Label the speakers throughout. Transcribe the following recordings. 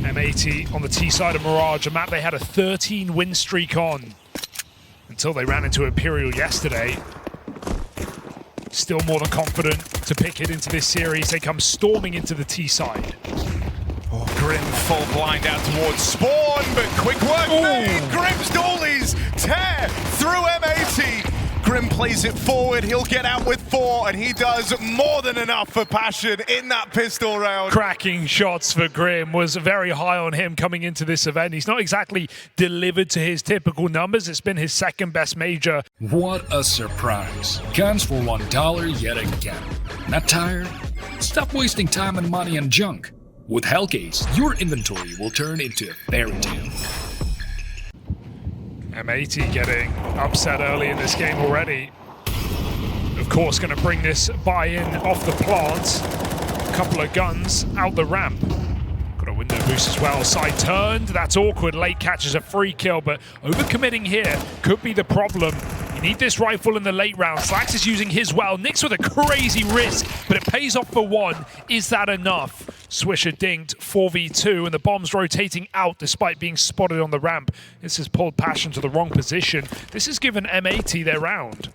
Speaker 1: M80 on the T side of Mirage, a map they had a 13 win streak on until they ran into Imperial yesterday. Still more than confident to pick it into this series. They come storming into the T side.
Speaker 2: Oh, Grim full blind out towards Spawn, but quick work made. Grim's dollies tear through M80. Grim plays it forward, he'll get out with 4, and he does more than enough for Passion in that pistol round.
Speaker 1: Cracking shots for Grim, was very high on him coming into this event. He's not exactly delivered to his typical numbers. It's been his second best major.
Speaker 3: What a surprise. Guns for $1 yet again. Not tired? Stop wasting time and money on junk. With Hellcase, your inventory will turn into a fairy tale.
Speaker 1: M80 getting upset early in this game already. Of course, going to bring this buy-in off the plant. A couple of guns out the ramp. Got a window boost as well. Side turned. That's awkward. Late catches a free kill, but overcommitting here could be the problem. You need this rifle in the late round. Slax is using his well. Nyx with a crazy risk, but it pays off for 1. Is that enough? Swisher dinked 4v2, and the bomb's rotating out despite being spotted on the ramp. This has pulled Passion to the wrong position. This has given M80 their round.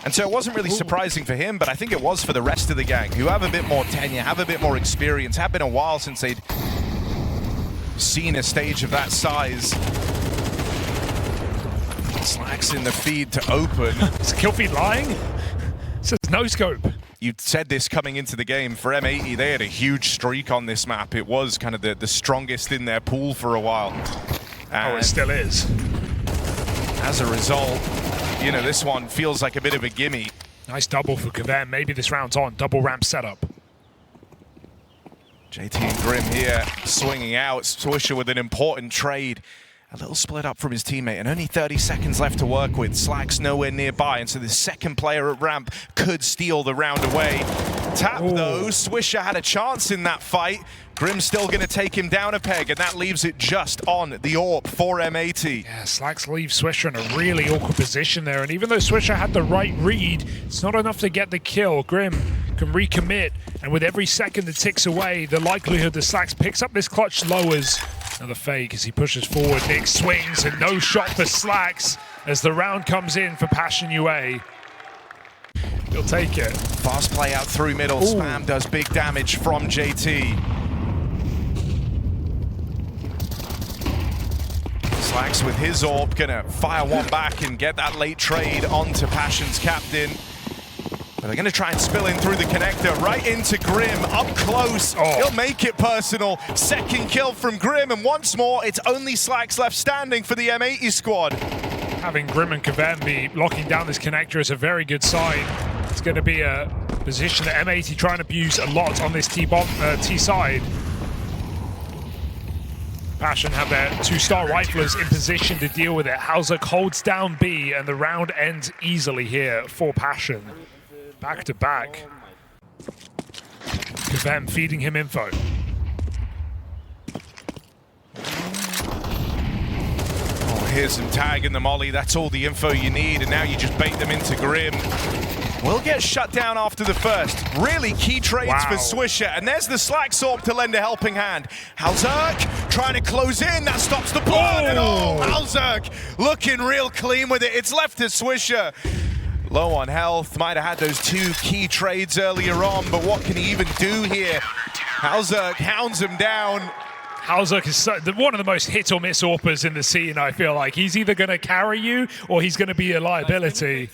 Speaker 2: And so it wasn't really surprising for him, but I think it was for the rest of the gang, who have a bit more tenure, have a bit more experience, have been a while since they'd seen a stage of that size. Slacks in the feed to open.
Speaker 1: Is kill feed lying? It says no scope.
Speaker 2: You said this coming into the game. For M80, they had a huge streak on this map. It was kind of the strongest in their pool for a while. And
Speaker 1: it still is.
Speaker 2: As a result, you know, this one feels like a bit of a gimme.
Speaker 1: Nice double for Kavem. Maybe this round's on. Double ramp setup.
Speaker 2: JT and Grim here swinging out. Swisher with an important trade. A little split up from his teammate, and only 30 seconds left to work with. Slack's nowhere nearby, and so the second player at ramp could steal the round away. Tap though, Swisher had a chance in that fight. Grim's still going to take him down a peg, and that leaves it just on the AWP for M80.
Speaker 1: Yeah, Slax leaves Swisher in a really awkward position there, and even though Swisher had the right read, it's not enough to get the kill. Grim can recommit, and with every second that ticks away, the likelihood that Slax picks up this clutch lowers. Another fake as he pushes forward. Nick swings, and no shot for Slax as the round comes in for Passion UA. He'll take it.
Speaker 2: Fast play out through middle. Spam does big damage from JT. Slacks with his AWP, gonna fire one back and get that late trade onto Passion's captain. But they're gonna try and spill in through the connector, right into Grim, up close. He'll make it personal. Second kill from Grim, and once more, it's only Slacks left standing for the M80 squad.
Speaker 1: Having Grim and Kavem be locking down this connector is a very good sign. It's gonna be a position that M80 try and abuse a lot on this T side. Passion have their 2-star riflers in position to deal with it. Halzuk holds down B, and the round ends easily here for Passion. Back to back. Kavem feeding him info.
Speaker 2: Oh, here's some tag in the molly. That's all the info you need, and now you just bait them into Grim. Will get shut down after the first. Really key trades for Swisher, and there's the Slack AWP to lend a helping hand. Halzuk trying to close in, that stops the blood, and Halzuk looking real clean with it. It's left to Swisher. Low on health, might have had those 2 key trades earlier on, but what can he even do here? Halzuk hounds him down.
Speaker 1: Halzuk is one of the most hit or miss AWPers in the scene, I feel like. He's either going to carry you or he's going to be a liability.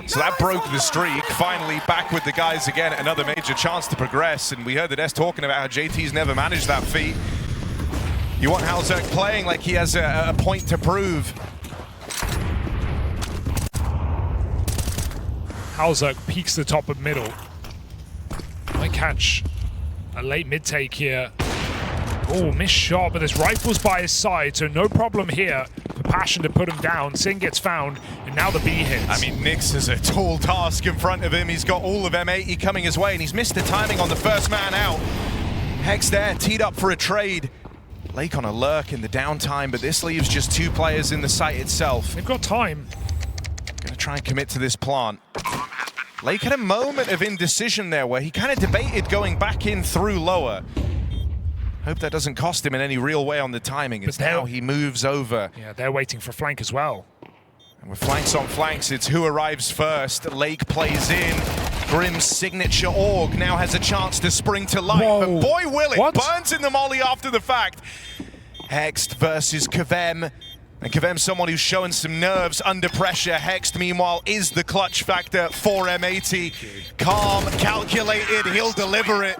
Speaker 2: So that broke the streak. Finally back with the guys again. Another major chance to progress, and we heard the desk talking about how JT's never managed that feat. You want Halzuk playing like he has a point to prove.
Speaker 1: Halzuk peeks the top of middle. Might catch a late mid-take here. Oh, missed shot, but this rifle's by his side, so no problem here for Passion to put him down. Sin gets found, and now the B hits.
Speaker 2: I mean, Nyx is a tall task in front of him. He's got all of M80 coming his way, and he's missed the timing on the first man out. Hex there, teed up for a trade. Lake on a lurk in the downtime, but this leaves just 2 players in the site itself.
Speaker 1: They've got time.
Speaker 2: Gonna try and commit to this plant. Lake had a moment of indecision there where he kind of debated going back in through lower. Hope that doesn't cost him in any real way on the timing. It's now he moves over.
Speaker 1: Yeah, they're waiting for flank as well.
Speaker 2: And with flanks on flanks, it's who arrives first. Lake plays in. Grim's signature org now has a chance to spring to life.
Speaker 1: Whoa.
Speaker 2: But boy, will it.
Speaker 1: What?
Speaker 2: Burns in the molly after the fact. Hext versus Kvem. And Kvem's someone who's showing some nerves under pressure. Hext, meanwhile, is the clutch factor for M80. Calm, calculated, he'll deliver it.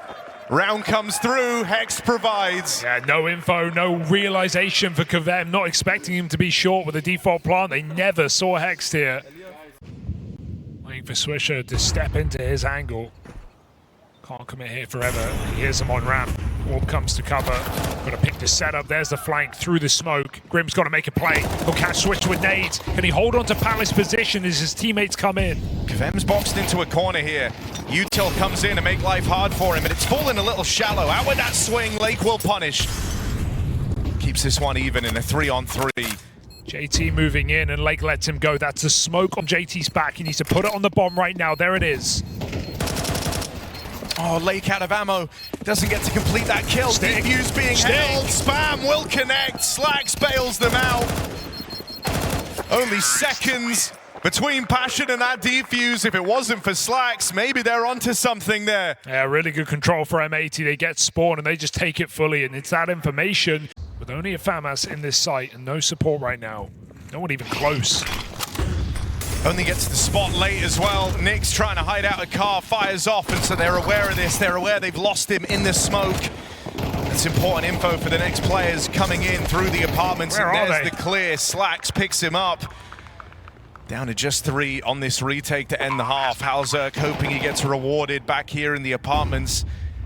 Speaker 2: Round comes through, Hext provides.
Speaker 1: Yeah, no info, no realization for Kvem. Not expecting him to be short with a default plant. They never saw Hext here. Waiting for Swisher to step into his angle. Can't commit here forever. He hears him on ramp. Orb comes to cover. Got to pick the setup. There's the flank through the smoke. Grim's got to make a play. He'll catch Switch with nades. Can he hold on to Palace position as his teammates come in?
Speaker 2: Kvem's boxed into a corner here. Util comes in to make life hard for him, but it's fallen a little shallow. Out with that swing, Lake will punish. Keeps this one even in a 3-on-3.
Speaker 1: JT moving in and Lake lets him go. That's a smoke on JT's back. He needs to put it on the bomb right now. There it is.
Speaker 2: Oh, Lake out of ammo. Doesn't get to complete that kill. Defuse being held. Spam will connect. Slacks bails them out. Only seconds between Passion and that defuse. If it wasn't for Slacks, maybe they're onto something there.
Speaker 1: Yeah, really good control for M80. They get spawn and they just take it fully. And it's that information with only a FAMAS in this site and no support right now. No one even close.
Speaker 2: Only gets to the spot late as well. Nick's trying to hide out a car, fires off, and so they're aware of this. They're aware they've lost him in the smoke. That's important info for the next players coming in through the apartments.
Speaker 1: Where
Speaker 2: and
Speaker 1: are
Speaker 2: there's
Speaker 1: they?
Speaker 2: the clear. Slacks picks him up. Down to just 3 on this retake to end the half. Halzerk hoping he gets rewarded back here in the apartments.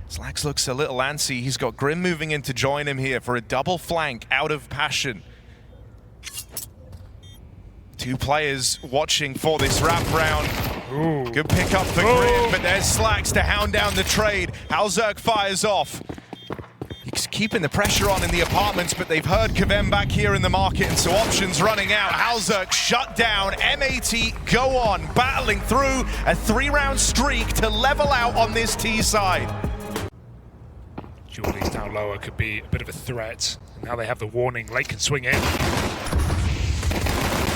Speaker 2: Slacks looks a little antsy. He's got Grim moving in to join him here for a double flank out of Passion. 2 players watching for this wrap round.
Speaker 1: Ooh.
Speaker 2: Good pickup for Grim, but there's Slacks to hound down the trade. Halzerk fires off. He's keeping the pressure on in the apartments, but they've heard Kvem back here in the market, and so options running out. Halzerk shut down. M80 go on, battling through a 3-round streak to level out on this T side.
Speaker 1: Julie's down lower could be a bit of a threat. Now they have the warning. Lake can swing in.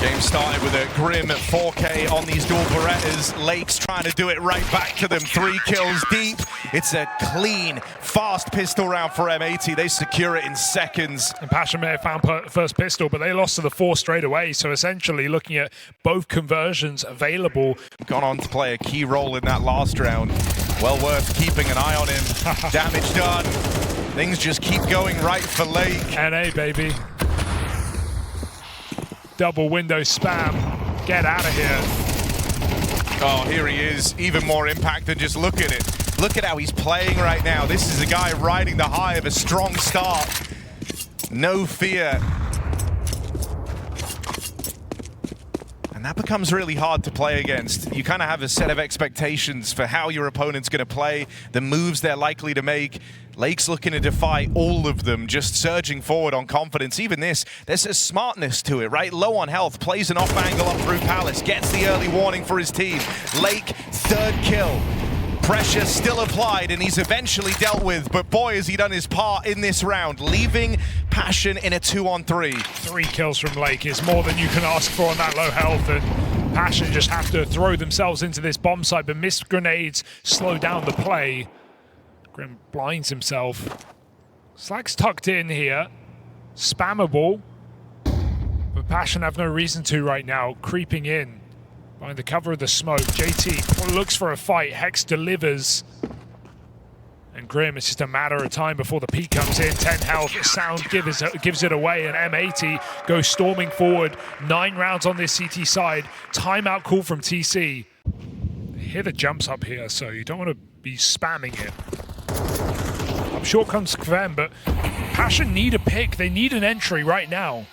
Speaker 2: Game started with a Grim at 4K on these dual Berettas. Lake's trying to do it right back to them. 3 kills deep. It's a clean, fast pistol round for M80. They secure it in seconds.
Speaker 1: And Passion may have found first pistol, but they lost to the 4 straight away. So essentially looking at both conversions available.
Speaker 2: Gone on to play a key role in that last round. Well worth keeping an eye on him. Damage done. Things just keep going right for Lake.
Speaker 1: NA, baby. Double window spam. Get out of here.
Speaker 2: Oh, here he is. Even more impact than just look at it. Look at how he's playing right now. This is a guy riding the high of a strong start. No fear. And that becomes really hard to play against. You kind of have a set of expectations for how your opponent's going to play, the moves they're likely to make. Lake's looking to defy all of them, just surging forward on confidence. Even this, there's a smartness to it, right? Low on health, plays an off angle up through Palace, gets the early warning for his team. Lake, 3rd kill. Pressure still applied, and he's eventually dealt with, but boy, has he done his part in this round, leaving Passion in a 2-on-3.
Speaker 1: 3 kills from Lake is more than you can ask for on that low health, and Passion just have to throw themselves into this bomb site, but missed grenades slow down the play. Grim blinds himself. Slacks tucked in here. Spammable. But Passion have no reason to right now. Creeping in. Behind the cover of the smoke. JT looks for a fight. Hex delivers. And Grim, it's just a matter of time before the peak comes in. 10 health. Sound gives it away. And M80 goes storming forward. 9 rounds on this CT side. Timeout call from TC. They hear the jumps up here, so you don't want to be spamming it. Up short comes Kvem, but Passion need a pick. They need an entry right now.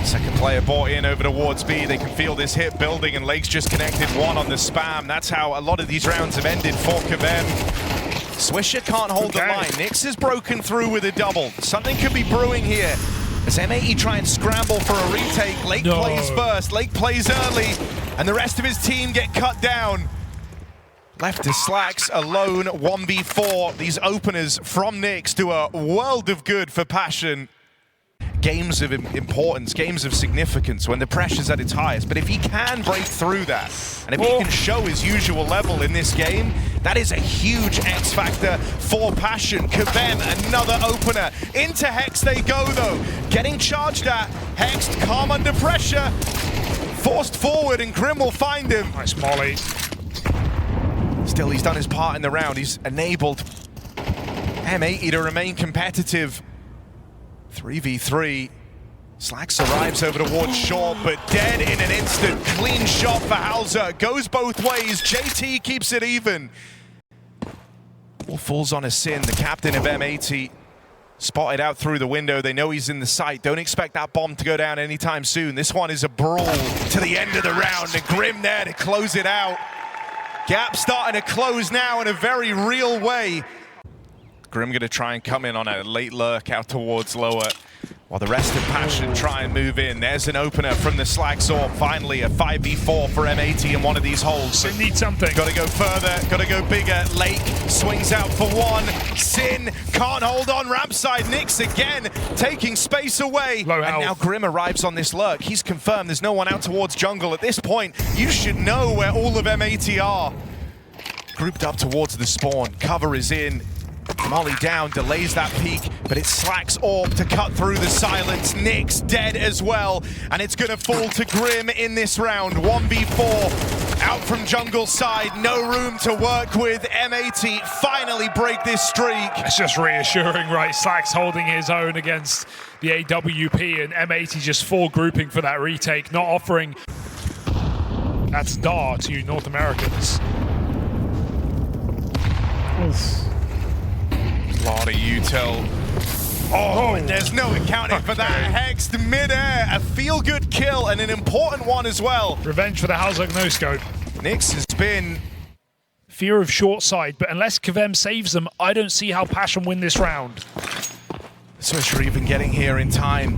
Speaker 2: Second player bought in over towards B. They can feel this hit building, and Lake's just connected 1 on the spam. That's how a lot of these rounds have ended for Kvem. Swisher can't hold the line. Nix is broken through with a double. Something could be brewing here. As M80 try and scramble for a retake, Lake plays first, Lake plays early, and the rest of his team get cut down. Left to Slacks alone, 1v4. These openers from Nyx do a world of good for Passion. Games of importance, games of significance when the pressure's at its highest. But if he can break through that, and if he can show his usual level in this game, that is a huge X factor for Passion. KVM, another opener. Into Hex they go though. Getting charged at. Hex calm under pressure. Forced forward and Grim will find him.
Speaker 1: Nice molly.
Speaker 2: Still, he's done his part in the round. He's enabled M80 to remain competitive. 3v3. Slacks arrives over towards short, but dead in an instant. Clean shot for Hauser. Goes both ways. JT keeps it even. All falls on a Sin. The captain of M80 spotted out through the window. They know he's in the sight. Don't expect that bomb to go down anytime soon. This one is a brawl to the end of the round. And Grim there to close it out. Gap starting to close now in a very real way. Grim gonna try and come in on a late lurk out towards lower, while the rest of Passion try and move in. There's an opener from the Slack Orb. Finally, a 5v4 for M80 in one of these holes.
Speaker 1: They need something.
Speaker 2: Gotta go further, gotta go bigger. Lake swings out for one. Sin can't hold on. Ramp side, Nyx again, taking space away.
Speaker 1: Low
Speaker 2: and
Speaker 1: health.
Speaker 2: now Grim arrives on this lurk. He's confirmed there's no one out towards jungle. At this point, you should know where all of M80 are. Grouped up towards the spawn. Cover is in. Molly down, delays that peak, but it's Slack's Orb to cut through the silence. Nyx dead as well, and it's gonna fall to Grim in this round. 1v4, out from jungle side, no room to work with. M80 finally break this streak.
Speaker 1: It's just reassuring, right? Slack's holding his own against the AWP, and M80 just full grouping for that retake, not offering. That's DAR to North Americans. Oof.
Speaker 2: Lot of util. Oh, and there's no accounting for that. Hexed mid-air, a feel-good kill, and an important one as well.
Speaker 1: Revenge for the Halzuk no-scope.
Speaker 2: Nyx has been...
Speaker 1: Fear of short side, but unless KVM saves them, I don't see how Passion win this round.
Speaker 2: Swisher even getting here in time.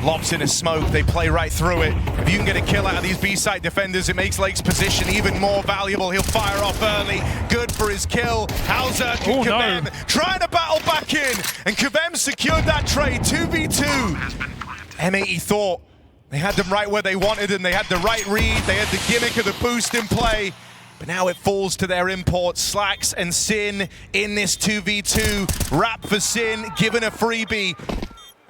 Speaker 2: Lobs in a smoke, they play right through it. If you can get a kill out of these B-side defenders, it makes Lake's position even more valuable. He'll fire off early, good for his kill. Hauser and KVM trying to battle back in, and KVM secured that trade, 2v2. M80 thought they had them right where they wanted them. They had the right read, they had the gimmick of the boost in play. But now it falls to their imports. Slacks and Sin in this 2v2. Wrap for Sin, given a freebie.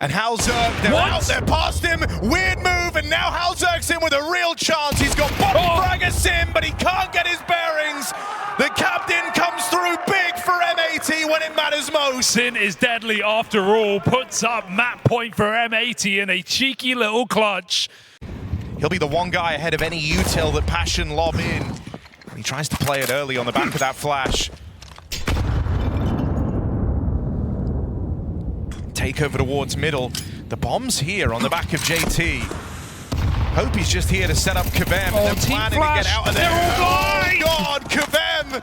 Speaker 2: And Halzuk, they're out there past him. Weird move, and now Halzuk's in with a real chance. He's got body frag of Sin, but he can't get his bearings. The captain comes through big for M80 when it matters most.
Speaker 1: Sin is deadly after all, puts up map point for M80 in a cheeky little clutch.
Speaker 2: He'll be the one guy ahead of any util that Passion lob in. He tries to play it early on the back of that flash. Take over towards middle. The bomb's here on the back of JT. Hope he's just here to set up KVM.
Speaker 1: Oh,
Speaker 2: They're planning to get out of there.
Speaker 1: Oh
Speaker 2: God, KVM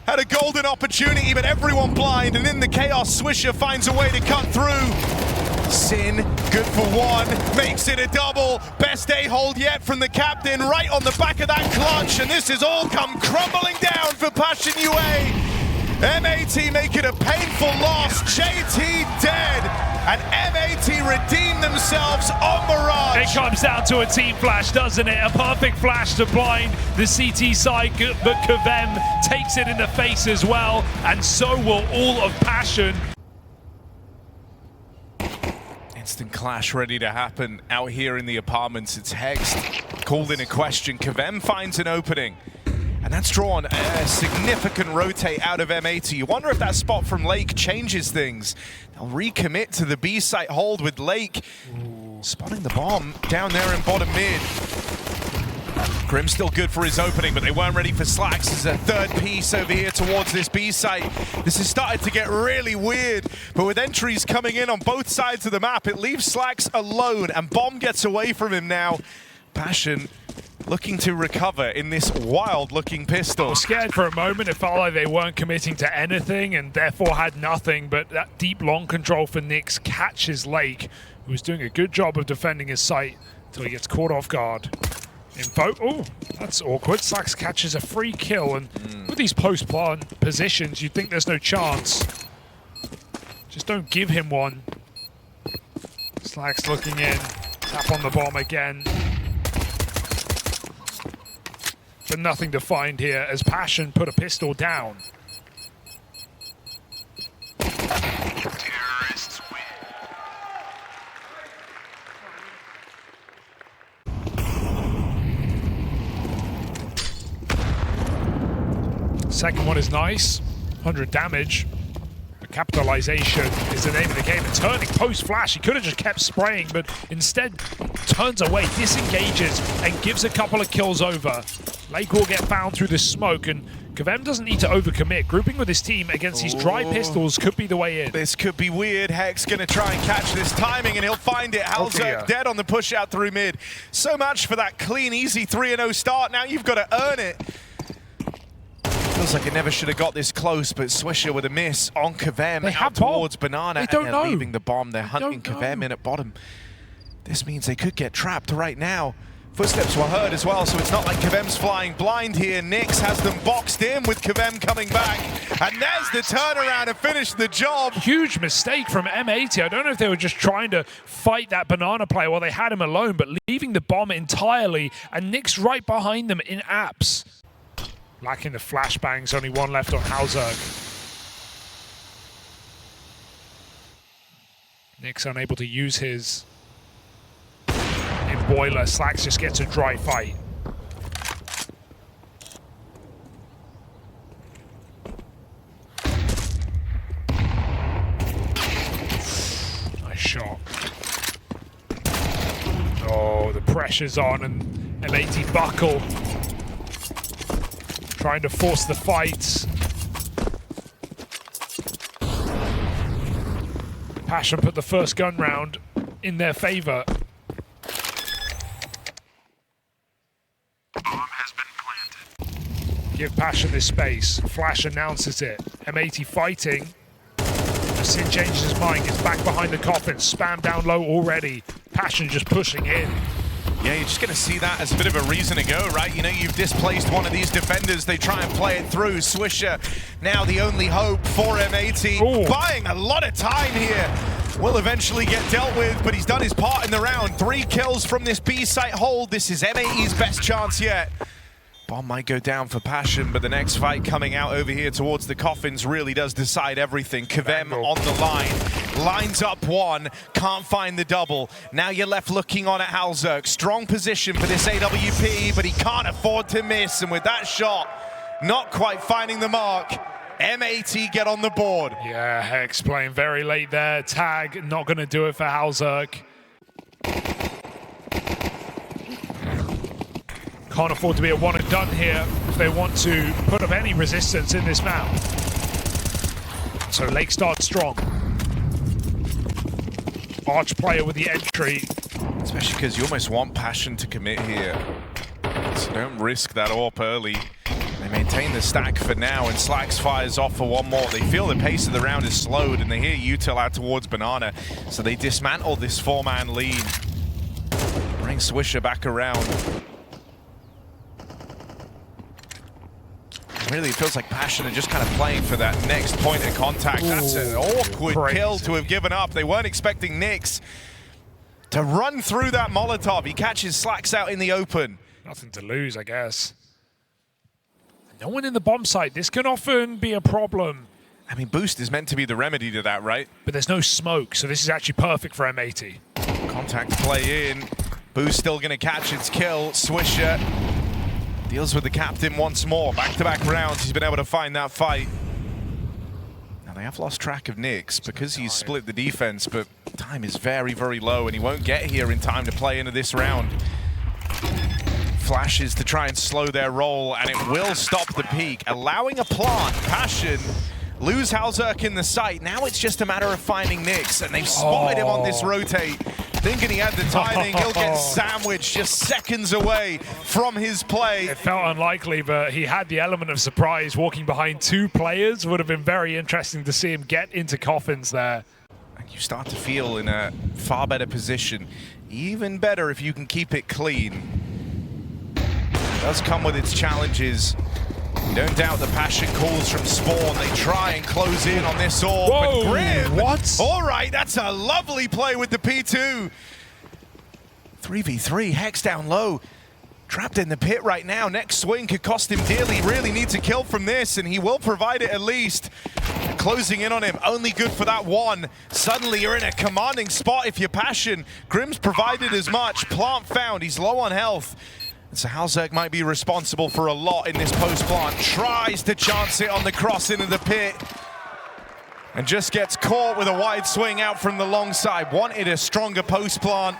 Speaker 2: had a golden opportunity, but everyone blind. And in the chaos, Swisher finds a way to cut through. Sin, good for one, makes it a double. Best A-hold yet from the captain, right on the back of that clutch. And this has all come crumbling down for Passion UA. M80 make it a painful loss. JT dead, and M80 redeem themselves on Mirage.
Speaker 1: It comes down to a team flash, doesn't it? A perfect flash to blind the CT side, but KVM takes it in the face as well, and so will all of Passion.
Speaker 2: Instant clash ready to happen out here in the apartments. It's Hexed, called in a question. KVM finds an opening. And that's drawn a significant rotate out of M80. You wonder if that spot from Lake changes things. They'll recommit to the B site hold with Lake spotting the bomb down there in bottom mid. Grim's still good for his opening, but they weren't ready for Slacks. There's a third piece over here towards this B site. This has started to get really weird, but with entries coming in on both sides of the map, it leaves Slacks alone, and Bomb gets away from him now. Passion looking to recover in this wild-looking pistol.
Speaker 1: I was scared for a moment. It felt like they weren't committing to anything and therefore had nothing, but that deep long control for Nyx catches Lake, who was doing a good job of defending his site until he gets caught off guard. Info, oh, that's awkward. Slacks catches a free kill, and with these post-plant positions, you'd think there's no chance. Just don't give him one. Slacks looking in, tap on the bomb again. But nothing to find here as Passion put a pistol down.
Speaker 4: Terrorists win.
Speaker 1: Second one is nice, 100 damage. But capitalization is the name of the game. And turning post-flash, he could have just kept spraying, but instead turns away, disengages, and gives a couple of kills over. Lake will get found through the smoke, and KVM doesn't need to overcommit. Grouping with his team against these dry pistols could be the way in.
Speaker 2: This could be weird. Hex going to try and catch this timing, and he'll find it. Halzerk dead on the push out through mid. So much for that clean, easy 3-0 start. Now you've got to earn it. Feels like it never should have got this close, but Swisher with a miss on KVM out towards Banana, and they're leaving the bomb. They're hunting KVM in at bottom. This means they could get trapped right now. Footsteps were heard as well, so it's not like KVM's flying blind here. Nyx has them boxed in with KVM coming back. And there's the turnaround to finish the job.
Speaker 1: Huge mistake from M80. I don't know if they were just trying to fight that Banana player while they had him alone, but leaving the bomb entirely, and Nyx right behind them in apps. Lacking the flashbangs, only one left on Halzerk. Nyx unable to use his in Boiler. Slacks just gets a dry fight. Nice shot. Oh, the pressure's on, and M80 buckle. Trying to force the fight. Passion put the first gun round in their favor. Give Passion this space. Flash announces it. M80 fighting. Sin changes his mind, gets back behind the coffin. Spam down low already. Passion just pushing in.
Speaker 2: Yeah, you're just going to see that as a bit of a reason to go, right? You know, you've displaced one of these defenders. They try and play it through. Swisher, now the only hope for M80.
Speaker 1: Ooh.
Speaker 2: Buying a lot of time here. Will eventually get dealt with, but he's done his part in the round. 3 kills from this B site hold. This is M80's best chance yet. Bomb might go down for Passion, but the next fight coming out over here towards the coffins really does decide everything. KVM on the line, lines up one, can't find the double. Now you're left looking on at Halzerk. Strong position for this AWP, but he can't afford to miss, and with that shot, not quite finding the mark, M80 get on the board.
Speaker 1: Yeah, Hex playing very late there. Tag, not going to do it for Halzerk. Can't afford to be a one and done here if they want to put up any resistance in this map. So Lake starts strong. Arch player with the entry.
Speaker 2: Especially because you almost want Passion to commit here. So don't risk that AWP early. They maintain the stack for now, and Slacks fires off for one more. They feel the pace of the round is slowed, and they hear Util out towards Banana. So they dismantle this 4-man lead. Bring Swisher back around. Really, it feels like Passion are just kind of playing for that next point of contact. Ooh, that's an awkward kill to have given up. They weren't expecting Nyx to run through that Molotov. He catches Slacks out in the open.
Speaker 1: Nothing to lose, I guess. No one in the bomb site. This can often be a problem.
Speaker 2: I mean, Boost is meant to be the remedy to that, right?
Speaker 1: But there's no smoke, so this is actually perfect for M80.
Speaker 2: Contact play in. Boost still going to catch its kill. Swisher deals with the captain once more. Back-to-back rounds, he's been able to find that fight. Now, they have lost track of Nyx because he's split the defense, but time is very, very low, and he won't get here in time to play into this round. Flashes to try and slow their roll, and it will stop the peak, allowing a plant. Passion lose Halzerk in the site. Now it's just a matter of finding Nyx, and they've spotted him on this rotate. thinking he had the timing. He'll get sandwiched just seconds away from his play.
Speaker 1: It felt unlikely, but he had the element of surprise. Walking behind two players would have been very interesting to see him get into coffins there.
Speaker 2: And you start to feel in a far better position. Even better if you can keep it clean. It does come with its challenges. We don't doubt the Passion calls from Spawn. They try and close in on this orb.
Speaker 1: Whoa,
Speaker 2: but Grim,
Speaker 1: what?
Speaker 2: All right, that's a lovely play with the P2. 3v3, Hex down low. Trapped in the pit right now. Next swing could cost him dearly. Really needs a kill from this, and he will provide it at least. Closing in on him, only good for that one. Suddenly you're in a commanding spot if you're Passion. Grim's provided as much. Plant found, he's low on health. So Halzerg might be responsible for a lot in this post-plant. Tries to chance it on the cross into the pit. And just gets caught with a wide swing out from the long side. Wanted a stronger post-plant.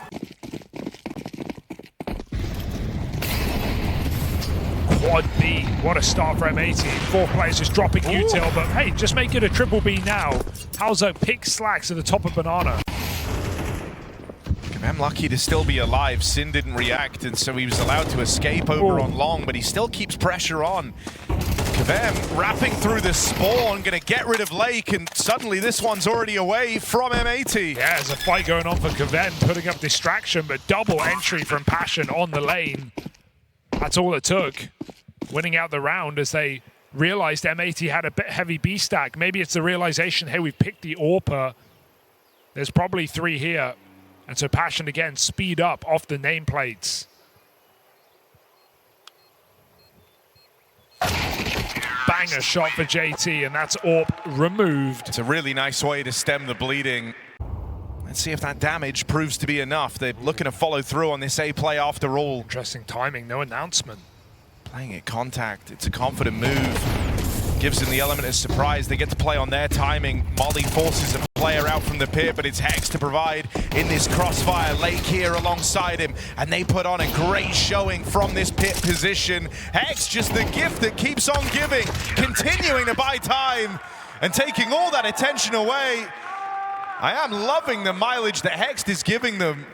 Speaker 1: Quad B, what a start for M80. 4 players just dropping util, but hey, just make it a triple B now. Halzerg picks Slacks at the top of Banana.
Speaker 2: I'm lucky to still be alive. Sin didn't react, and so he was allowed to escape over on long, but he still keeps pressure on. Kavem wrapping through the spawn, gonna get rid of Lake, and suddenly this one's already away from M80.
Speaker 1: Yeah, there's a fight going on for Kavem, putting up distraction, but double entry from Passion on the lane. That's all it took. Winning out the round as they realized M80 had a bit heavy B stack. Maybe it's the realization, hey, we've picked the AWPer. There's probably 3 here. And so Passion again, speed up off the nameplates. Banger shot for JT, and that's AWP removed.
Speaker 2: It's a really nice way to stem the bleeding. Let's see if that damage proves to be enough. They're looking to follow through on this A play after all.
Speaker 1: Interesting timing, no announcement.
Speaker 2: Playing at contact, it's a confident move. Gives them the element of surprise. They get to play on their timing. Molly forces a player out from the pit, but it's Hex to provide in this crossfire. Lake here alongside him, and they put on a great showing from this pit position. Hex just the gift that keeps on giving, continuing to buy time and taking all that attention away. I am loving the mileage that Hex is giving them.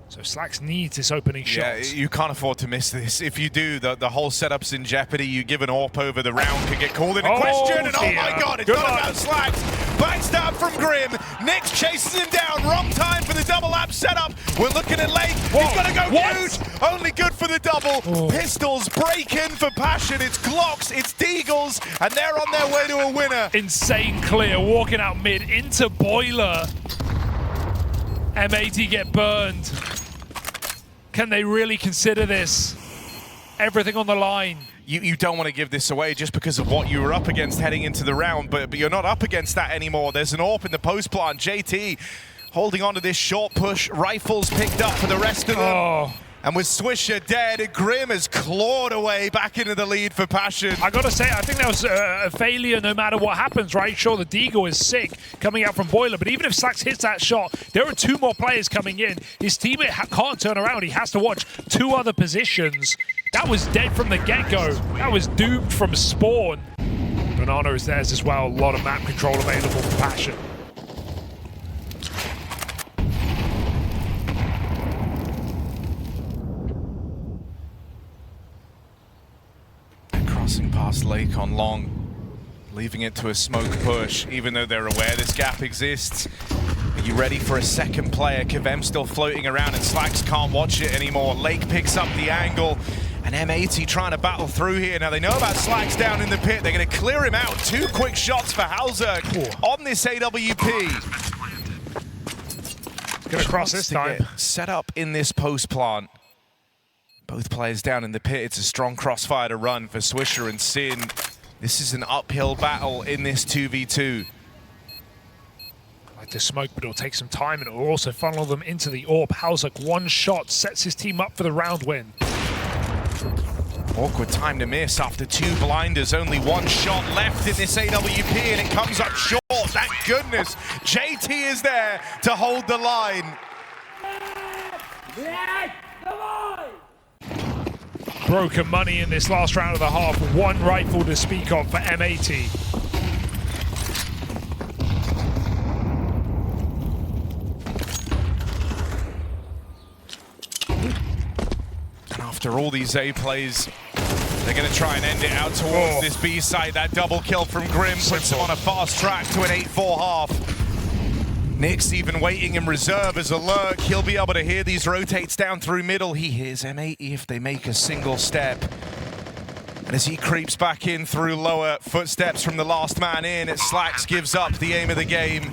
Speaker 1: So Slacks needs this opening shot.
Speaker 2: Yeah, you can't afford to miss this. If you do, the whole setup's in jeopardy. You give an AWP over the round, could get called into question, and oh my god, it's not about Slacks. Backstab from Grim. Nix chases him down. Wrong time for the double app setup. We're looking at Lake. He's gonna go huge. Only good for the double. Pistols break in for Passion. It's Glocks, it's Deagles, and they're on their way to a winner.
Speaker 1: Insane clear, walking out mid into Boiler. M80 get burned. Can they really consider this? Everything on the line.
Speaker 2: You don't want to give this away just because of what you were up against heading into the round, but you're not up against that anymore. There's an AWP in the post plant. JT holding on to this short push. Rifles picked up for the rest of them. And with Swisher dead, Grim has clawed away back into the lead for Passion.
Speaker 1: I gotta say, I think that was a failure no matter what happens, right? Sure, the Deagle is sick coming out from Boiler, but even if Slacks hits that shot, there are 2 more players coming in. His teammate can't turn around. He has to watch 2 other positions. That was dead from the get-go. That was doomed from spawn. Banana is theirs as well. A lot of map control available for Passion.
Speaker 2: Crossing past Lake on long, leaving it to a smoke push, even though they're aware this gap exists. Are you ready for a second player? Kavem still floating around, and Slacks can't watch it anymore. Lake picks up the angle, and M80 trying to battle through here. Now they know about Slacks down in the pit. They're going to clear him out. 2 quick shots for Halzerg on this AWP.
Speaker 1: Going to cross this time.
Speaker 2: Set up in this post plant. Both players down in the pit. It's a strong crossfire to run for Swisher and Sin. This is an uphill battle in this 2v2.
Speaker 1: Like to smoke, but it'll take some time, and it will also funnel them into the AWP. Halzerg, 1 shot, sets his team up for the round win.
Speaker 2: Awkward time to miss after 2 blinders. Only 1 shot left in this AWP, and it comes up short. Thank goodness. JT is there to hold the line.
Speaker 4: Yeah, come on!
Speaker 1: Broken money in this last round of the half. 1 rifle to speak of for M80.
Speaker 2: After all these A plays, they're going to try and end it out towards this B side. That double kill from Grim puts him on a fast track to an 8-4 half. Nick's even waiting in reserve as a lurk. He'll be able to hear these rotates down through middle. He hears M80 if they make a single step. And as he creeps back in through lower footsteps from the last man in, Slax gives up the aim of the game.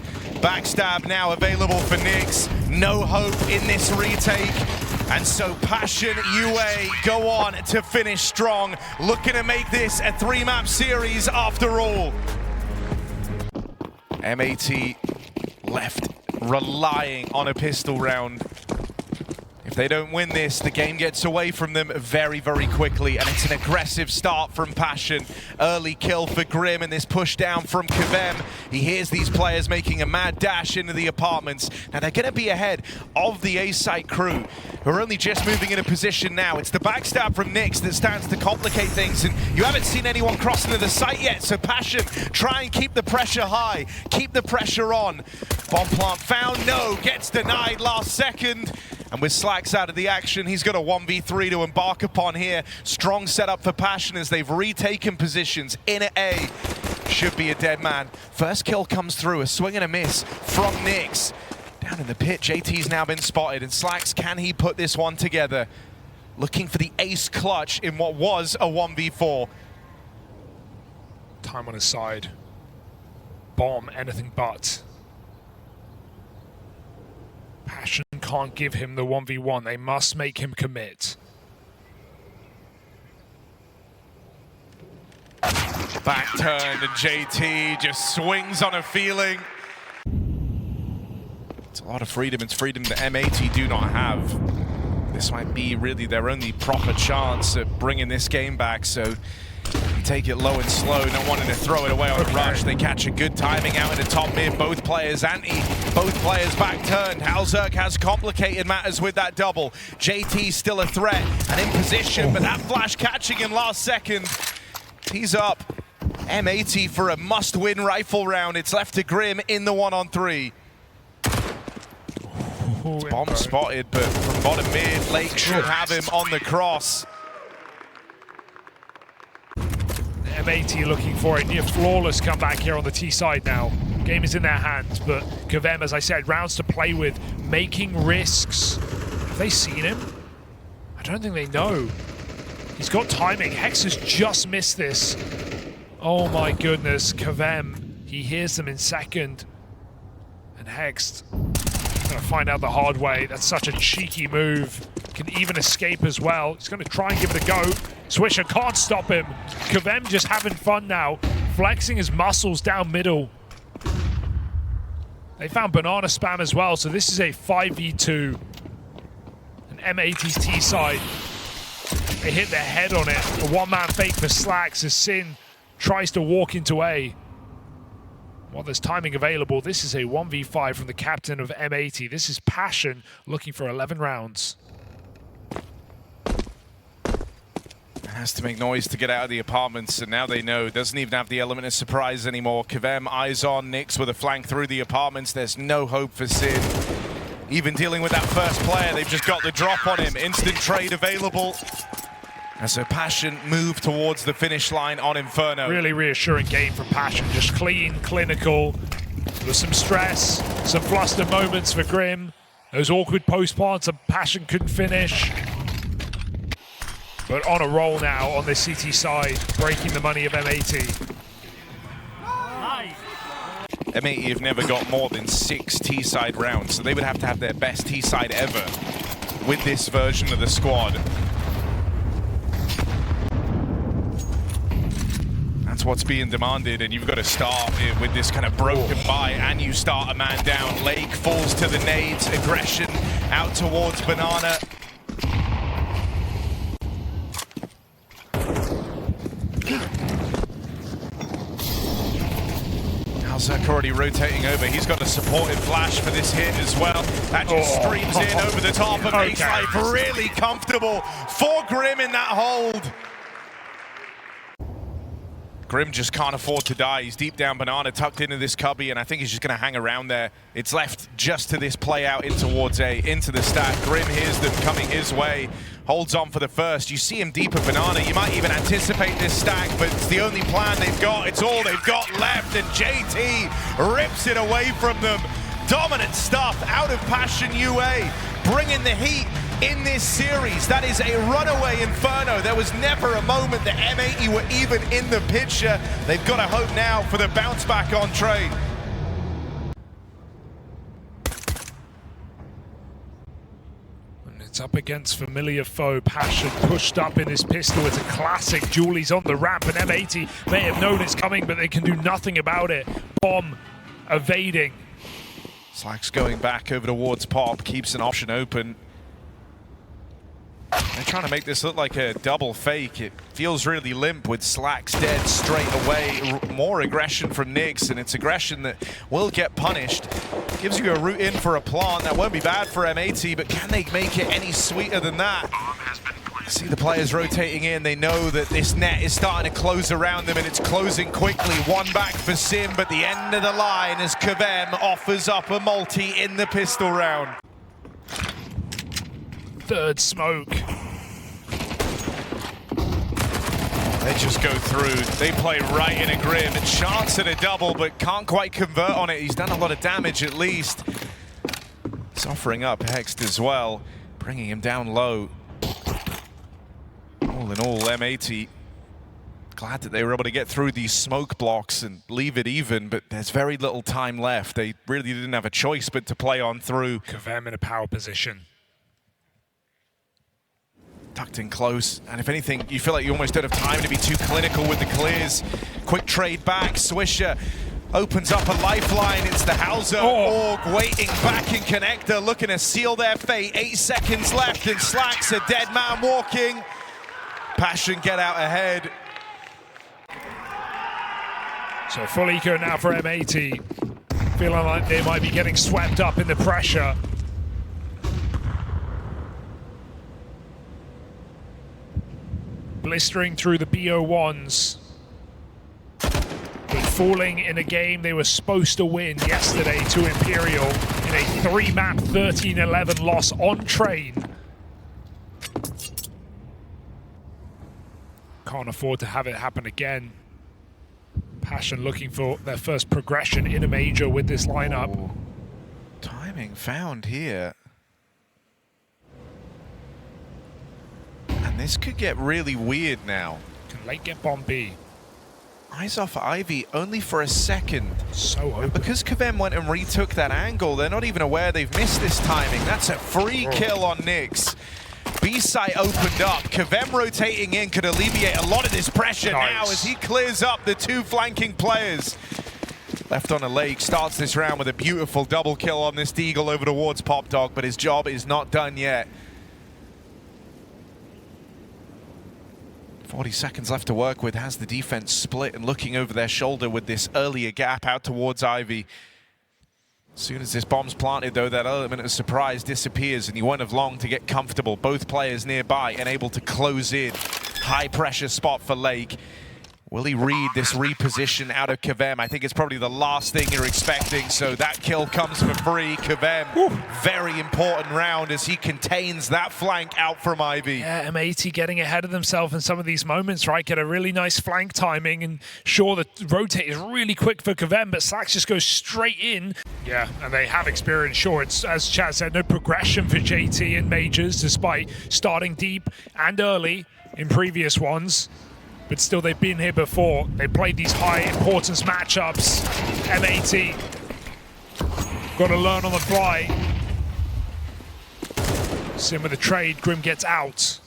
Speaker 2: Backstab now available for Nyx. No hope in this retake. And so Passion UA go on to finish strong, looking to make this a 3-map series after all. M80 left relying on a pistol round. If they don't win this, the game gets away from them very, very quickly, and it's an aggressive start from Passion. Early kill for Grim, and this push down from KVM. He hears these players making a mad dash into the apartments. Now they're going to be ahead of the A-site crew, who are only just moving into position now. It's the backstab from Nyx that stands to complicate things, and you haven't seen anyone cross into the site yet, so Passion try and keep the pressure high, keep the pressure on. Bomb plant found, no, gets denied last second. And with Slax out of the action, he's got a 1v3 to embark upon here. Strong setup for Passion as they've retaken positions in A. Should be a dead man. First kill comes through, a swing and a miss from Nyx. Down in the pit, JT's now been spotted, and Slax, can he put this one together? Looking for the ace clutch in what was a 1v4.
Speaker 1: Time on his side. Bomb, anything but. Passion can't give him the 1v1. They must make him commit.
Speaker 2: Back turned, and JT just swings on a feeling. It's a lot of freedom. It's freedom that M80 do not have. This might be really their only proper chance at bringing this game back, so you take it low and slow, not wanting to throw it away on a rush. They catch a good timing out in the top mid. Both players anti, both players back turned. Halzerk has complicated matters with that double. JT still a threat and in position, but that flash catching him last second. He's up. M80 for a must-win rifle round. It's left to Grim in the 1-on-3. Bomb spotted, but from bottom mid, Lake should have him on the cross.
Speaker 1: M80 looking for a near flawless comeback here on the T side now. Game is in their hands, but KVM, as I said, rounds to play with, making risks. Have they seen him? I don't think they know. He's got timing. Hex has just missed this. Oh my goodness, KVM. He hears them in second. And Hex gonna find out the hard way. That's such a cheeky move. Can even escape as well. He's gonna try and give it a go. Swisher can't stop him. KVM just having fun now, flexing his muscles down middle. They found banana spam as well, so this is a 5v2. And M80's T side. They hit their head on it. A one-man fake for Slax as Sin tries to walk into A. While there's timing available, this is a 1v5 from the captain of M80. This is Passion looking for 11 rounds.
Speaker 2: Has to make noise to get out of the apartments, and now they know. Doesn't even have the element of surprise anymore. KVM eyes on Nyx with a flank through the apartments. There's no hope for Sin. Even dealing with that first player, they've just got the drop on him. Instant trade available. And so Passion move towards the finish line on Inferno.
Speaker 1: Really reassuring game from Passion. Just clean, clinical. With some stress, some fluster moments for Grim. Those awkward post plants, and Passion couldn't finish. But on a roll now on the CT side, breaking the money of M80.
Speaker 2: M80 have never got more than 6 T-side rounds, so they would have to have their best T-side ever with this version of the squad. That's what's being demanded, and you've got to start with this kind of broken buy, and you start a man down. Lake falls to the nades, aggression out towards Banana. Halzerk already rotating over. He's got a supported flash for this hit as well. That just streams in over the top of Ace Life. Really comfortable for Grim in that hold. Grim just can't afford to die. He's deep down Banana, tucked into this cubby, and I think he's just going to hang around there. It's left just to this play out in towards A, into the stack. Grim hears them coming his way. holds on for the first. You see him deep at Banana. You might even anticipate this stack, but it's the only plan they've got. It's all they've got left, and JT rips it away from them. Dominant stuff out of Passion UA, bringing the heat in this series. That is a runaway Inferno. There was never a moment that M80 were even in the picture. They've got to hope now for the bounce back on train.
Speaker 1: It's up against familiar foe. Passion pushed up in his pistol. It's a classic. Julie's on the ramp, and M80 may have known it's coming, but they can do nothing about it. Bomb evading.
Speaker 2: Slack's going back over towards Pop, keeps an option open. They're trying to make this look like a double fake. It feels really limp with Slacks dead straight away. More aggression from Nyx, and it's aggression that will get punished. Gives you a route in for a plant. That won't be bad for M80, but can they make it any sweeter than that? See the players rotating in. They know that this net is starting to close around them, and it's closing quickly. One back for Sim, but the end of the line as KVM offers up a multi in the pistol round.
Speaker 1: Third smoke.
Speaker 2: They just go through. They play right in a Grim. A chance at a double, but can't quite convert on it. He's done a lot of damage at least. He's offering up Hexed as well, bringing him down low. All in all, M80 glad that they were able to get through these smoke blocks and leave it even, but there's very little time left. They really didn't have a choice but to play on through.
Speaker 1: KVM in a power position.
Speaker 2: Tucked in close, and if anything, you feel like you almost don't have time to be too clinical with the clears. Quick trade back, Swisher opens up a lifeline. It's the Hauser Org waiting back in connector, looking to seal their fate. 8 seconds left, and Slack's a dead man walking. Passion get out ahead.
Speaker 1: So full eco now for M80. Feeling like they might be getting swept up in the pressure. Blistering through the BO1s. But falling in a game they were supposed to win yesterday to Imperial in a 3-map 13-11 loss on train. Can't afford to have it happen again. Passion looking for their first progression in a major with this lineup.
Speaker 2: Ooh. Timing found here. And this could get really weird now.
Speaker 1: Can late get bomb B.
Speaker 2: Eyes off Ivy only for a second.
Speaker 1: So open.
Speaker 2: Because KVM went and retook that angle, they're not even aware they've missed this timing. That's a free kill on Nyx. B-site opened up. KVM rotating in could alleviate a lot of this pressure now as he clears up the 2 flanking players. Left on a lake, starts this round with a beautiful double kill on this Deagle over towards Pop Dog, but his job is not done yet. 40 seconds left to work with, has the defense split and looking over their shoulder with this earlier gap out towards Ivy. As soon as this bomb's planted, though, that element of surprise disappears, and you won't have long to get comfortable. Both players nearby and able to close in. High pressure spot for Lake. Will he read this reposition out of KVM? I think it's probably the last thing you're expecting, so that kill comes for free. KVM, very important round as he contains that flank out from Ivy.
Speaker 1: Yeah, M80 getting ahead of themselves in some of these moments, right? Get a really nice flank timing, and sure, the rotate is really quick for KVM, but Slacks just goes straight in. Yeah, and they have experience. Sure, it's, as Chad said, no progression for JT in majors, despite starting deep and early in previous ones. But still, they've been here before. They played these high importance matchups. M80 got to learn on the fly. Sim with the trade, Grim gets out.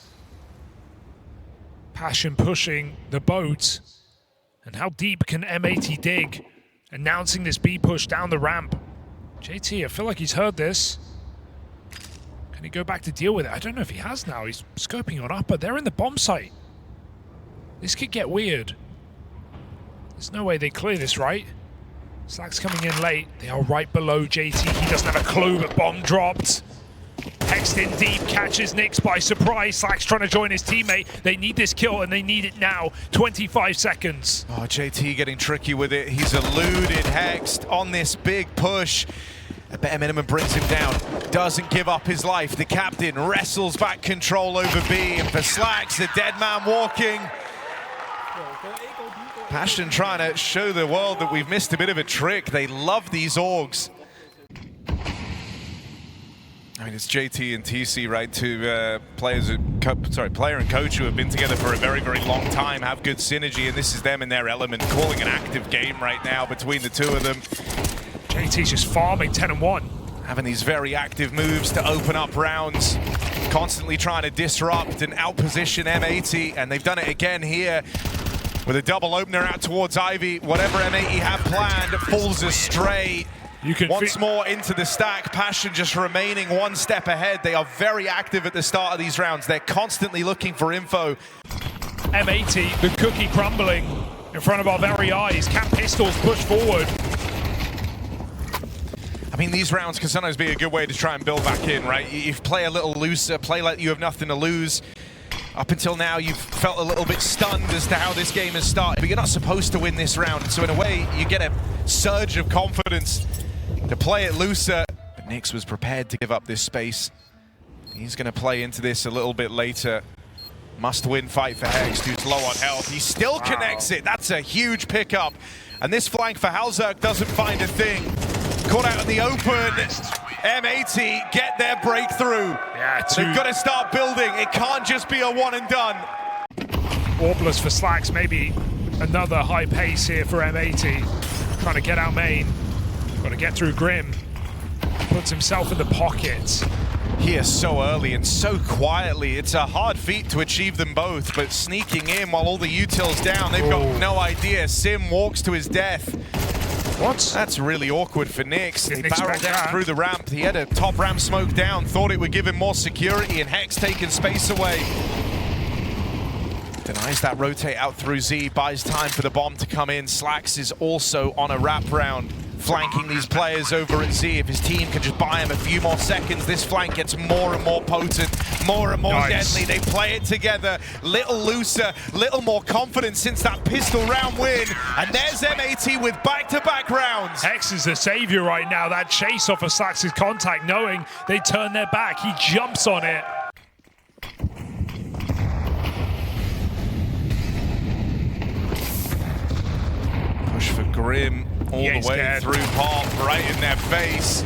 Speaker 1: Passion pushing the boat. And how deep can M80 dig? Announcing this B push down the ramp. JT, I feel like he's heard this. Can he go back to deal with it? I don't know if he has now. He's scoping on upper. They're in the bomb site. This could get weird. There's no way they clear this, right? Slack's coming in late. They are right below JT. He doesn't have a clue, but bomb dropped. Hexed in deep, catches Nyx by surprise. Slack's trying to join his teammate. They need this kill, and they need it now. 25 seconds.
Speaker 2: Oh, JT getting tricky with it. He's eluded Hexed on this big push. A bare minimum brings him down. Doesn't give up his life. The captain wrestles back control over B. And for Slacks, the dead man walking. Passion trying to show the world that we've missed a bit of a trick. They love these orgs. I mean, it's JT and TC, right? Two player and coach who have been together for a very, very long time, have good synergy, and this is them in their element, calling an active game right now between the two of them.
Speaker 1: JT's just farming 10-1.
Speaker 2: Having these very active moves to open up rounds, constantly trying to disrupt and outposition M80, and they've done it again here with a double opener out towards Ivy. Whatever M80 have planned falls astray. Once more into the stack, Passion just remaining one step ahead. They are very active at the start of these rounds. They're constantly looking for info.
Speaker 1: M80, the cookie crumbling in front of our very eyes. Cap pistols push forward.
Speaker 2: I mean, these rounds can sometimes be a good way to try and build back in, right? You play a little looser, play like you have nothing to lose. Up until now, you've felt a little bit stunned as to how this game has started, but you're not supposed to win this round. So in a way, you get a surge of confidence to play it looser. But Nyx was prepared to give up this space. He's going to play into this a little bit later. Must-win fight for Hex, who's low on health. He still connects it. That's a huge pickup. And this flank for Halzerk doesn't find a thing. Caught out in the open. M80 get their breakthrough.
Speaker 1: Yeah,
Speaker 2: they've got to start building. It can't just be a one and done.
Speaker 1: Orbless for Slacks, maybe another high pace here for M80. Trying to get out main. Got to get through Grim. Puts himself in the pocket.
Speaker 2: Here so early and so quietly. It's a hard feat to achieve them both, but sneaking in while all the utils down, they've got no idea. Sim walks to his death.
Speaker 1: What?
Speaker 2: That's really awkward for Nyx. They barreled down through the ramp. He had a top ramp smoke down, thought it would give him more security, and Hex taking space away. Denies that rotate out through Z, buys time for the bomb to come in. Slacks is also on a wrap round, flanking these players over at Z. If his team can just buy him a few more seconds, this flank gets more and more potent, more and more deadly. They play it together, little looser, little more confident since that pistol round win. And there's M80 with back-to-back rounds.
Speaker 1: Hex is the savior right now. That chase off of Slacks' contact, knowing they turn their back. He jumps on it.
Speaker 2: Push for Grim all the way through Pop, right in their face.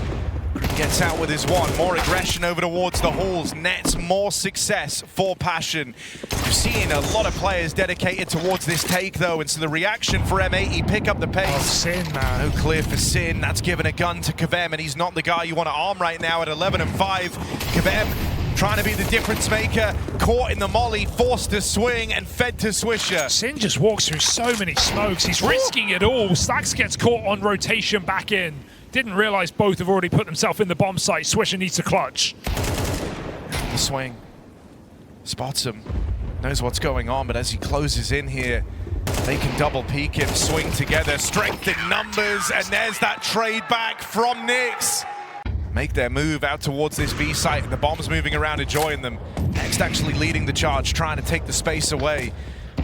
Speaker 2: Gets out with his one, more aggression over towards the halls, nets more success for Passion. We've seen a lot of players dedicated towards this take though, and so the reaction for M80, pick up the pace.
Speaker 1: Oh, Sin, man.
Speaker 2: No clear for Sin, that's given a gun to Kvem, and he's not the guy you want to arm right now at 11 and 5. Kvem trying to be the difference maker, caught in the molly, forced to swing and fed to Swisher.
Speaker 1: Sin just walks through so many smokes, he's risking it all. Slacks gets caught on rotation back in. Didn't realize both have already put themselves in the bomb site. Swisher needs to clutch.
Speaker 2: The swing, spots him, knows what's going on, but as he closes in here, they can double peek him, swing together, strength in numbers, and there's that trade back from Nyx. Make their move out towards this B site, and the bomb's moving around, enjoying them. Next actually leading the charge, trying to take the space away.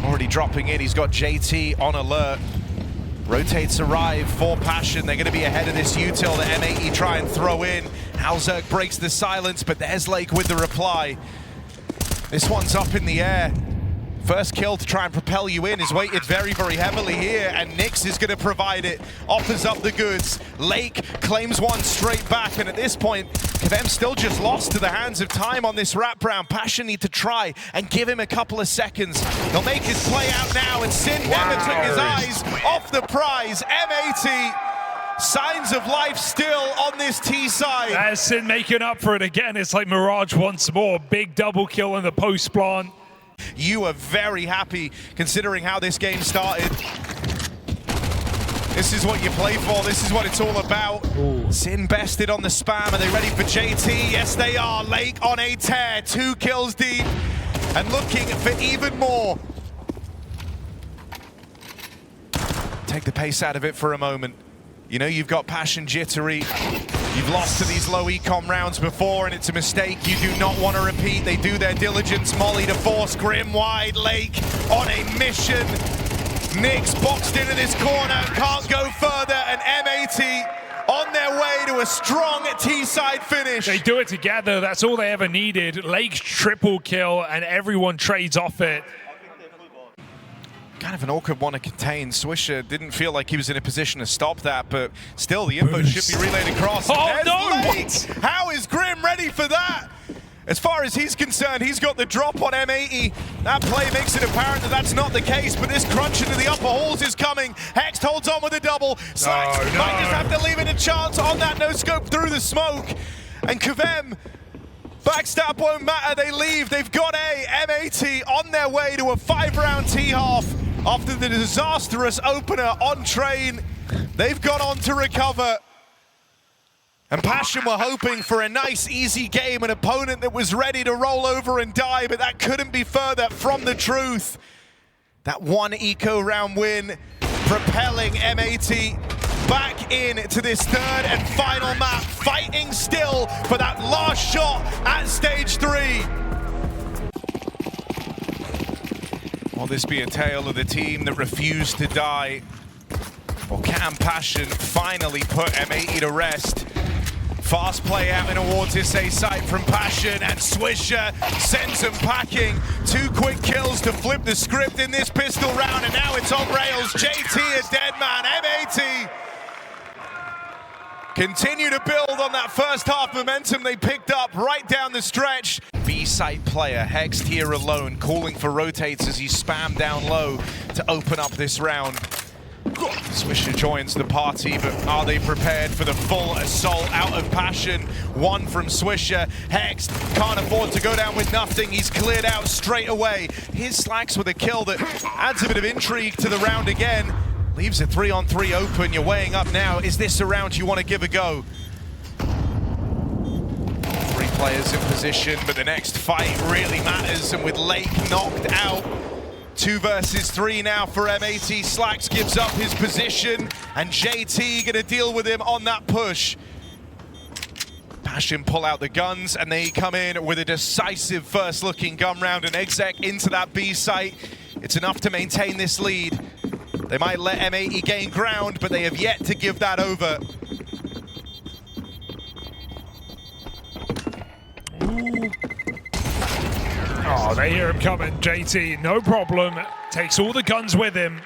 Speaker 2: Already dropping in, he's got JT on alert. Rotates arrive for Passion. They're going to be ahead of this util that M80 try and throw in. Halzerk breaks the silence, but there's Lake with the reply. This one's up in the air. First kill to try and propel you in is weighted very, very heavily here, and Nyx is going to provide it. Offers up the goods. Lake claims one straight back, and at this point, Kvem still just lost to the hands of time on this wrap round. Passion need to try and give him a couple of seconds. He'll make his play out now, and Sin never took his eyes off the prize. M80, signs of life still on this T side.
Speaker 1: There's Sin making up for it again. It's like Mirage once more. Big double kill in the post plant.
Speaker 2: You are very happy considering how this game started. This is what you play for. This is what it's all about. Ooh. Sin bested on the spam. Are they ready for JT? Yes, they are. Lake on a tear. 2 kills deep and looking for even more. Take the pace out of it for a moment. You know you've got Passion jittery. You've lost to these low econ rounds before, and it's a mistake you do not want to repeat. They do their diligence. Molly to force Grim wide. Lake on a mission. Nyx boxed into this corner, can't go further, and M80 on their way to a strong T-side finish.
Speaker 1: They do it together. That's all they ever needed. Lake's triple kill, and everyone trades off it.
Speaker 2: Kind of an awkward one to contain. Swisher didn't feel like he was in a position to stop that, but still the info should be relayed across.
Speaker 1: Oh no!
Speaker 2: Lake. How is Grim ready for that? As far as he's concerned, he's got the drop on M80. That play makes it apparent that that's not the case, but this crunch into the upper halls is coming. Hext holds on with a double. Slacks might just have to leave it a chance on that no-scope through the smoke. And Kvem, backstab won't matter, they leave. They've got M80 on their way to a 5-round T-half after the disastrous opener on train. They've gone on to recover. And Passion were hoping for a nice, easy game, an opponent that was ready to roll over and die, but that couldn't be further from the truth. That one eco round win, propelling M80 back into this third and final map, fighting still for that last shot at stage 3. Will this be a tale of the team that refused to die? Or can Passion finally put M80 to rest? Fast play out in towards this A site from Passion, and Swisher sends them packing. 2 quick kills to flip the script in this pistol round, and now it's on rails. JT a dead man, M80 continue to build on that first half momentum they picked up right down the stretch. B-site player, Hext here alone, calling for rotates as he spammed down low to open up this round. Swisher joins the party, but are they prepared for the full assault out of Passion? One from Swisher. Hext can't afford to go down with nothing. He's cleared out straight away. His Slacks with a kill that adds a bit of intrigue to the round again. Leaves a 3-on-3 open. You're weighing up now. Is this a round you want to give a go? 3 players in position, but the next fight really matters, and with Lake knocked out, 2 versus 3 now for M80. Slacks gives up his position, and JT gonna deal with him on that push. Passion pull out the guns, and they come in with a decisive first looking gun round, and exec into that B site. It's enough to maintain this lead. They might let M80 gain ground, but they have yet to give that over.
Speaker 1: Ooh. Oh, they hear him coming. JT, no problem. Takes all the guns with him.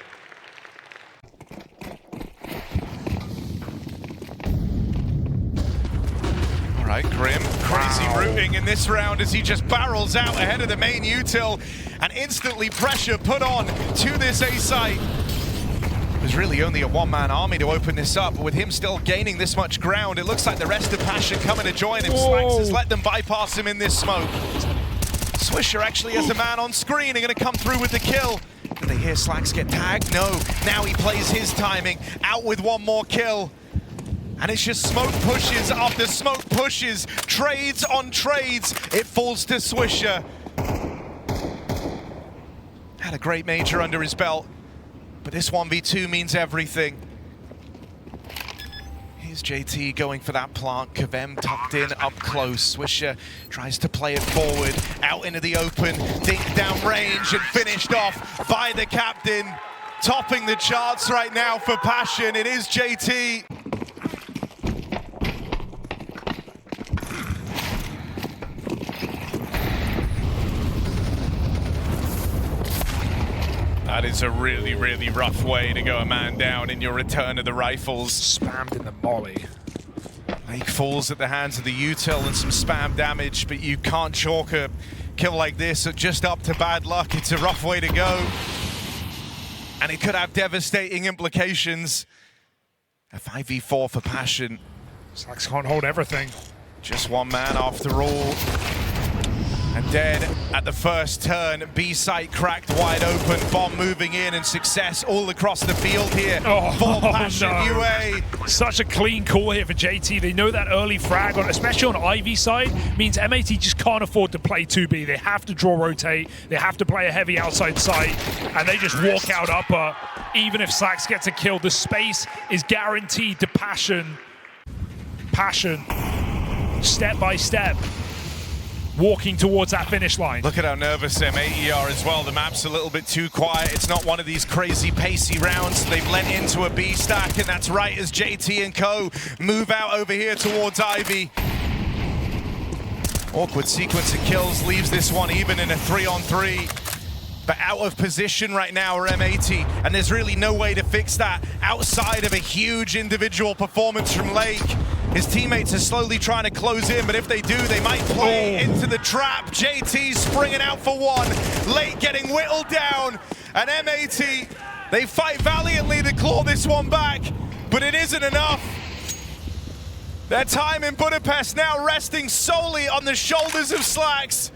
Speaker 2: All right, Grim, crazy rooting in this round as he just barrels out ahead of the main util, and instantly pressure put on to this A site. There's really only a 1-man army to open this up, but with him still gaining this much ground, it looks like the rest of Passion coming to join him. Slacks has let them bypass him in this smoke. Swisher actually has a man on screen and going to come through with the kill. Did they hear Slacks get tagged? No. Now he plays his timing, out with 1 more kill. And it's just smoke pushes after smoke pushes, trades on trades. It falls to Swisher. Had a great major under his belt, but this 1v2 means everything. Here's JT going for that plant. Kvem tucked in up close. Swisher tries to play it forward, out into the open, dink down range, and finished off by the captain. Topping the charts right now for Passion, it is JT. That is a really, really rough way to go a man down in your return of the rifles.
Speaker 1: Spammed in the molly.
Speaker 2: Lake falls at the hands of the util and some spam damage, but you can't chalk a kill like this just up to bad luck. It's a rough way to go, and it could have devastating implications. A 5v4 for Passion.
Speaker 1: Slacks can't hold everything.
Speaker 2: Just 1 man after all. And dead at the first turn. B site cracked wide open, bomb moving in, and success all across the field here for Passion UA.
Speaker 1: Such a clean call here for JT. They know that early frag, especially on Ivy side, means M80 just can't afford to play 2B. They have to draw rotate, they have to play a heavy outside site, and they just walk out upper. Even if Slacks gets a kill, the space is guaranteed to Passion. Passion, step by step, walking towards that finish line.
Speaker 2: Look at how nervous M80 are as well. The map's a little bit too quiet. It's not one of these crazy pacey rounds. They've lent into a B stack, and that's right as JT and co move out over here towards Ivy. Awkward sequence of kills leaves this one even in a 3-on-3. But out of position right now are M80, and there's really no way to fix that outside of a huge individual performance from Lake. His teammates are slowly trying to close in, but if they do, they might play into the trap. JT springing out for one. Lake getting whittled down, and M80, they fight valiantly to claw this one back, but it isn't enough. Their time in Budapest now resting solely on the shoulders of Slacks.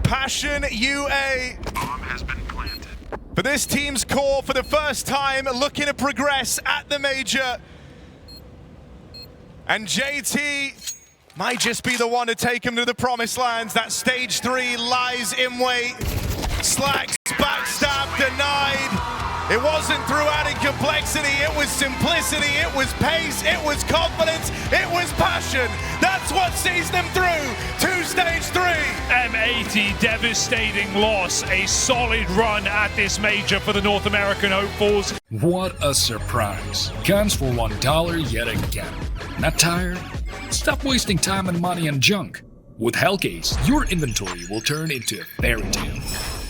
Speaker 2: Passion UA.
Speaker 4: Bomb has been planted.
Speaker 2: For this team's core, for the first time, looking to progress at the Major. And JT might just be the one to take him to the promised lands. That stage 3 lies in wait. Slacks, backstab, denied. It wasn't through added complexity, it was simplicity, it was pace, it was confidence, it was passion. That's what sees them through to stage 3.
Speaker 1: M80, devastating loss. A solid run at this major for the North American hopefuls.
Speaker 3: What a surprise. Guns for $1 yet again. Not tired? Stop wasting time and money on junk. With Hellcase, your inventory will turn into a fairy tale.